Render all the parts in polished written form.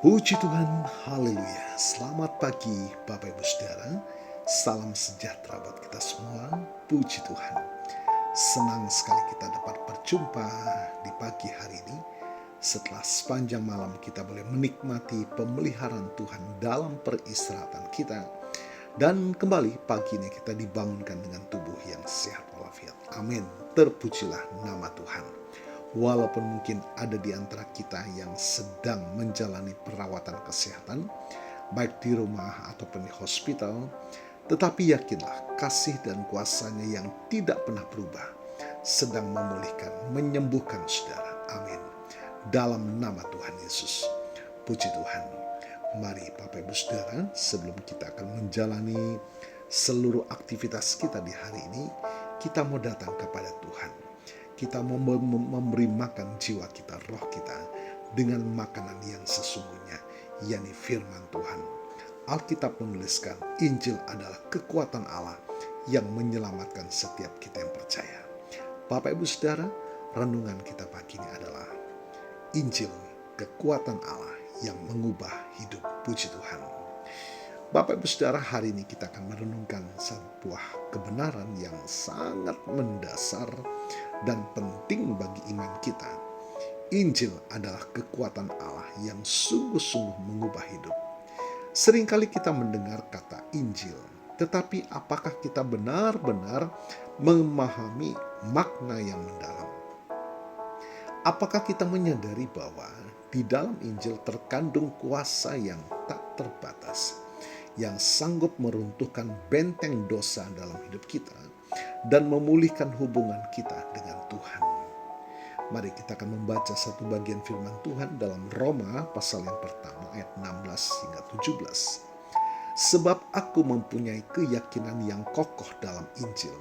Puji Tuhan, haleluya. Selamat pagi Bapak Ibu Saudara. Salam sejahtera buat kita semua. Puji Tuhan. Senang sekali kita dapat berjumpa di pagi hari ini. Setelah sepanjang malam kita boleh menikmati pemeliharaan Tuhan dalam peristirahatan kita. Dan kembali pagi ini kita dibangunkan dengan tubuh yang sehat walafiat. Amin. Terpujilah nama Tuhan. Walaupun mungkin ada di antara kita yang sedang menjalani perawatan kesehatan, baik di rumah ataupun di hospital, tetapi yakinlah kasih dan kuasa-Nya yang tidak pernah berubah, sedang memulihkan, menyembuhkan saudara. Amin. Dalam nama Tuhan Yesus. Puji Tuhan. Mari Bapak Ibu Saudara, sebelum kita akan menjalani seluruh aktivitas kita di hari ini, kita mau datang kepada Tuhan. Kita memberi makan jiwa kita, roh kita, dengan makanan yang sesungguhnya, yakni firman Tuhan. Alkitab menuliskan, Injil adalah kekuatan Allah yang menyelamatkan setiap kita yang percaya. Bapak Ibu Saudara, renungan kita pagi ini adalah Injil, kekuatan Allah yang mengubah hidup. Puji Tuhan. Bapak Ibu Saudara, hari ini kita akan merenungkan sebuah kebenaran yang sangat mendasar dan penting bagi iman kita. Injil adalah kekuatan Allah yang sungguh-sungguh mengubah hidup. Seringkali kita mendengar kata Injil, tetapi apakah kita benar-benar memahami makna yang mendalam? Apakah kita menyadari bahwa di dalam Injil terkandung kuasa yang tak terbatas, yang sanggup meruntuhkan benteng dosa dalam hidup kita dan memulihkan hubungan kita dengan Tuhan. Mari kita akan membaca satu bagian firman Tuhan dalam Roma pasal yang pertama ayat 16 hingga 17. Sebab aku mempunyai keyakinan yang kokoh dalam Injil,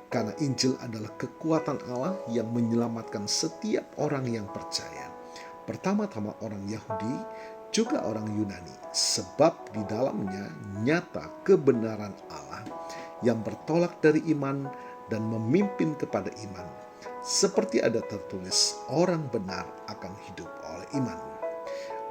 karena Injil adalah kekuatan Allah yang menyelamatkan setiap orang yang percaya. Pertama-tama orang Yahudi, juga orang Yunani, sebab di dalamnya nyata kebenaran Allah yang bertolak dari iman dan memimpin kepada iman. Seperti ada tertulis, orang benar akan hidup oleh iman.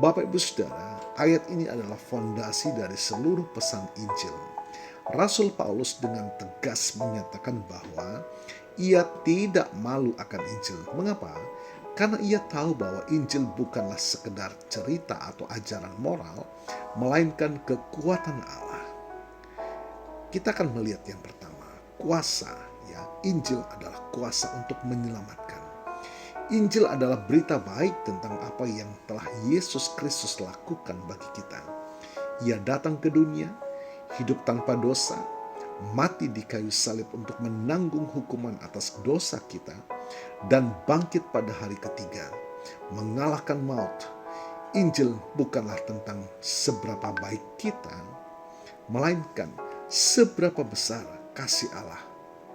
Bapak Ibu Saudara, ayat ini adalah fondasi dari seluruh pesan Injil. Rasul Paulus dengan tegas menyatakan bahwa ia tidak malu akan Injil. Mengapa? Karena ia tahu bahwa Injil bukanlah sekedar cerita atau ajaran moral, melainkan kekuatan Allah. Kita akan melihat yang pertama, kuasa. Ya, Injil adalah kuasa untuk menyelamatkan. Injil adalah berita baik tentang apa yang telah Yesus Kristus lakukan bagi kita. Ia datang ke dunia, hidup tanpa dosa, mati di kayu salib untuk menanggung hukuman atas dosa kita, dan bangkit pada hari ketiga, mengalahkan maut. Injil bukanlah tentang seberapa baik kita, melainkan seberapa besar kasih Allah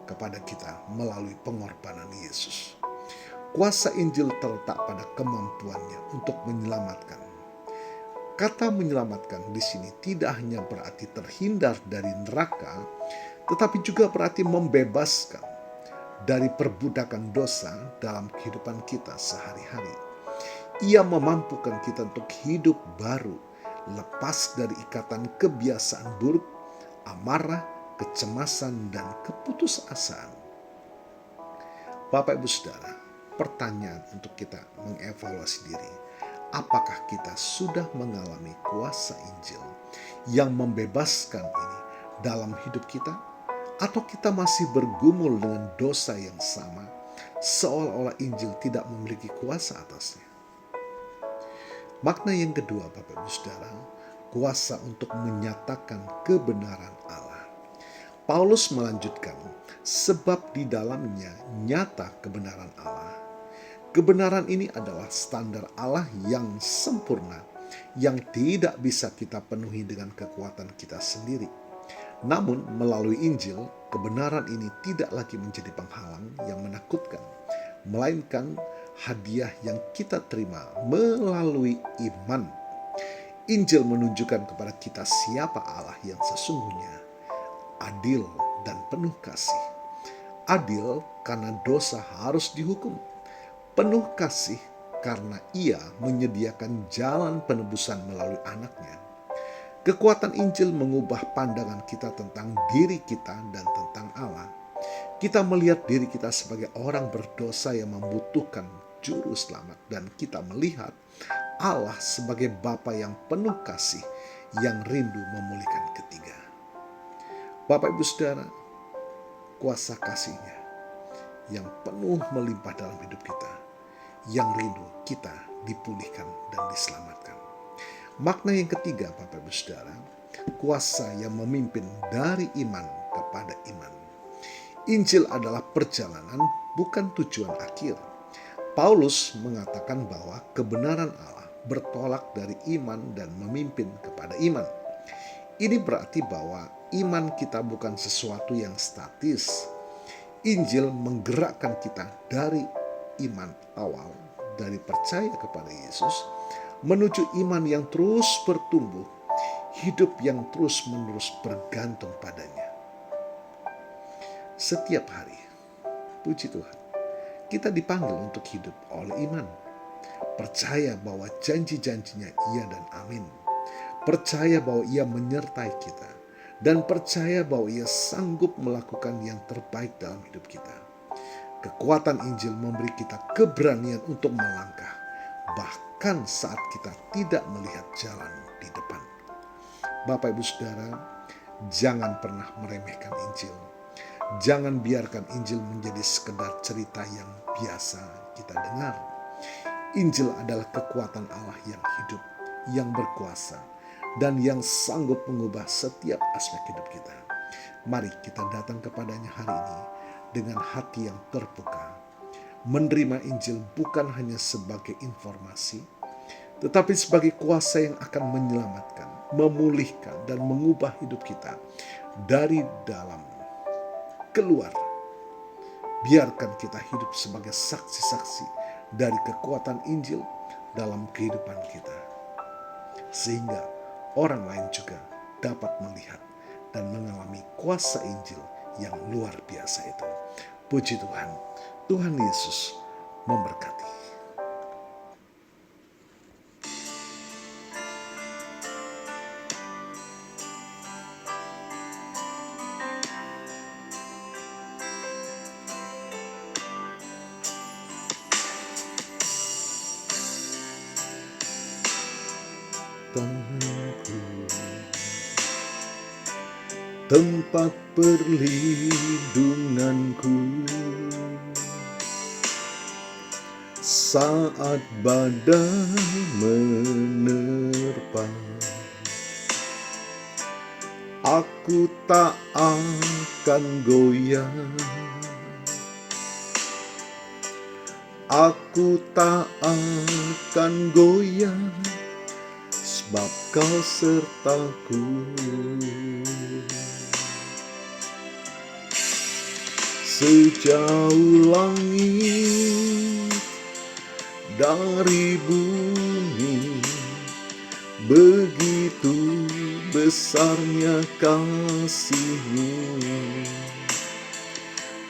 kepada kita melalui pengorbanan Yesus. Kuasa Injil terletak pada kemampuannya untuk menyelamatkan. Kata menyelamatkan di sini tidak hanya berarti terhindar dari neraka, tetapi juga berarti membebaskan dari perbudakan dosa dalam kehidupan kita sehari-hari. Ia memampukan kita untuk hidup baru, lepas dari ikatan kebiasaan buruk, amarah, kecemasan, dan keputusasaan. Bapak Ibu Saudara, pertanyaan untuk kita mengevaluasi diri. Apakah kita sudah mengalami kuasa Injil yang membebaskan ini dalam hidup kita? Atau kita masih bergumul dengan dosa yang sama, seolah-olah Injil tidak memiliki kuasa atasnya? Makna yang kedua, Bapak Ibu Saudara, kuasa untuk menyatakan kebenaran Allah. Paulus melanjutkan, sebab di dalamnya nyata kebenaran Allah. Kebenaran ini adalah standar Allah yang sempurna, yang tidak bisa kita penuhi dengan kekuatan kita sendiri. Namun melalui Injil, kebenaran ini tidak lagi menjadi penghalang yang menakutkan, melainkan hadiah yang kita terima melalui iman. Injil menunjukkan kepada kita siapa Allah yang sesungguhnya, adil dan penuh kasih. Adil karena dosa harus dihukum, penuh kasih karena Ia menyediakan jalan penebusan melalui anaknya. Kekuatan Injil mengubah pandangan kita tentang diri kita dan tentang Allah. Kita melihat diri kita sebagai orang berdosa yang membutuhkan juru selamat, dan kita melihat Allah sebagai Bapa yang penuh kasih, yang rindu memulihkan ketiga. Bapak Ibu Saudara, kuasa kasih-Nya yang penuh melimpah dalam hidup kita, yang rindu kita dipulihkan dan diselamatkan. Makna yang ketiga, Bapak Ibu Saudara, kuasa yang memimpin dari iman kepada iman. Injil adalah perjalanan, bukan tujuan akhir. Paulus mengatakan bahwa kebenaran Allah bertolak dari iman dan memimpin kepada iman. Ini berarti bahwa iman kita bukan sesuatu yang statis. Injil menggerakkan kita dari iman awal, dari percaya kepada Yesus, menuju iman yang terus bertumbuh, hidup yang terus-menerus bergantung padanya. Setiap hari, puji Tuhan, kita dipanggil untuk hidup oleh iman. Percaya bahwa janji-janjinya iya dan amin. Percaya bahwa Ia menyertai kita. Dan percaya bahwa Ia sanggup melakukan yang terbaik dalam hidup kita. Kekuatan Injil memberi kita keberanian untuk melangkah, bahkan saat kita tidak melihat jalan di depan. Bapak Ibu Saudara, jangan pernah meremehkan Injil. Jangan biarkan Injil menjadi sekedar cerita yang biasa kita dengar. Injil adalah kekuatan Allah yang hidup, yang berkuasa, dan yang sanggup mengubah setiap aspek hidup kita. Mari kita datang kepadanya hari ini dengan hati yang terbuka, menerima Injil bukan hanya sebagai informasi, tetapi sebagai kuasa yang akan menyelamatkan, memulihkan, dan mengubah hidup kita dari dalam keluar. Biarkan kita hidup sebagai saksi-saksi dari kekuatan Injil dalam kehidupan kita, sehingga orang lain juga dapat melihat dan mengalami kuasa Injil yang luar biasa itu. Puji Tuhan, Tuhan Yesus memberkati. Tempat perlindunganku saat badai menerpa, aku tak akan goyah, aku tak akan goyah, sebab Kau sertaku. Sejauh langit dari bumi, begitu besarnya kasih-Mu,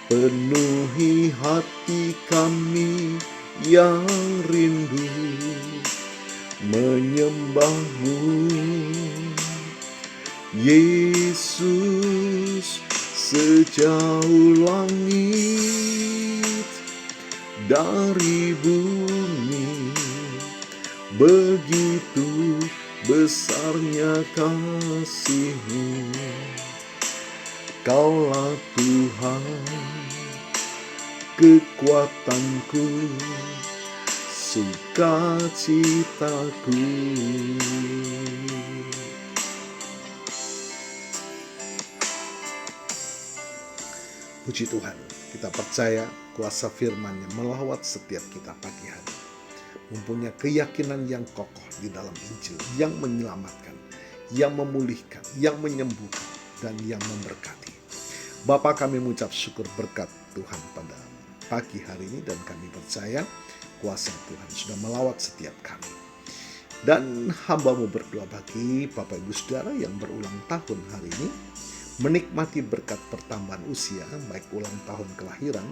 penuhi hati kami yang rindu menyembah-Mu. Yesus, sejauh langit dari bumi, begitu besarnya kasih-Mu. Kaulah Tuhan, kekuatanku, sukacitaku. Puji Tuhan, kita percaya kuasa firman-Nya melawat setiap kita pagi hari. Mempunyai keyakinan yang kokoh di dalam Injil, yang menyelamatkan, yang memulihkan, yang menyembuhkan, dan yang memberkati. Bapa, kami mengucap syukur berkat Tuhan pada pagi hari ini, dan kami percaya kuasa Tuhan sudah melawat setiap kami. Dan hamba-Mu berdoa bagi Bapak Ibu Saudara yang berulang tahun hari ini, menikmati berkat pertambahan usia, baik ulang tahun kelahiran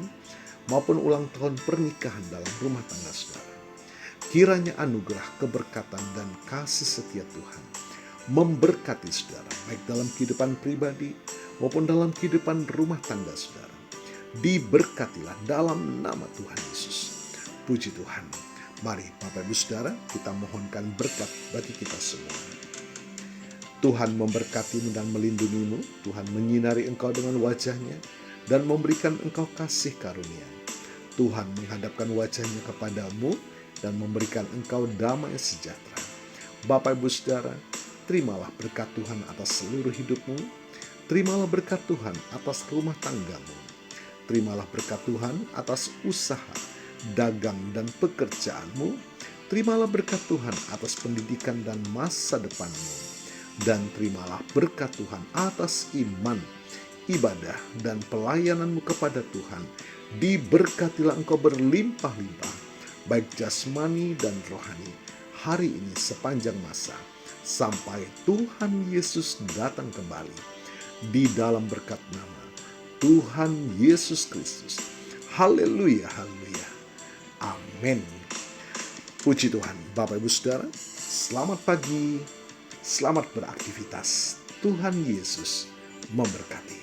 maupun ulang tahun pernikahan dalam rumah tangga saudara. Kiranya anugerah, keberkatan, dan kasih setia Tuhan memberkati saudara, baik dalam kehidupan pribadi maupun dalam kehidupan rumah tangga saudara. Diberkatilah dalam nama Tuhan Yesus. Puji Tuhan. Mari Bapak Ibu Saudara, kita mohonkan berkat bagi kita semua. Tuhan memberkatimu dan melindungimu. Tuhan menyinari engkau dengan wajah-Nya dan memberikan engkau kasih karunia. Tuhan menghadapkan wajah-Nya kepadamu dan memberikan engkau damai sejahtera. Bapak Ibu Saudara, terimalah berkat Tuhan atas seluruh hidupmu. Terimalah berkat Tuhan atas rumah tanggamu. Terimalah berkat Tuhan atas usaha, dagang, dan pekerjaanmu. Terimalah berkat Tuhan atas pendidikan dan masa depanmu. Dan terimalah berkat Tuhan atas iman, ibadah, dan pelayananmu kepada Tuhan. Diberkatilah engkau berlimpah-limpah, baik jasmani dan rohani, hari ini sepanjang masa, sampai Tuhan Yesus datang kembali. Di dalam berkat nama Tuhan Yesus Kristus. Haleluya, haleluya. Amin. Puji Tuhan. Bapak Ibu Saudara, selamat pagi, selamat beraktivitas. Tuhan Yesus memberkati.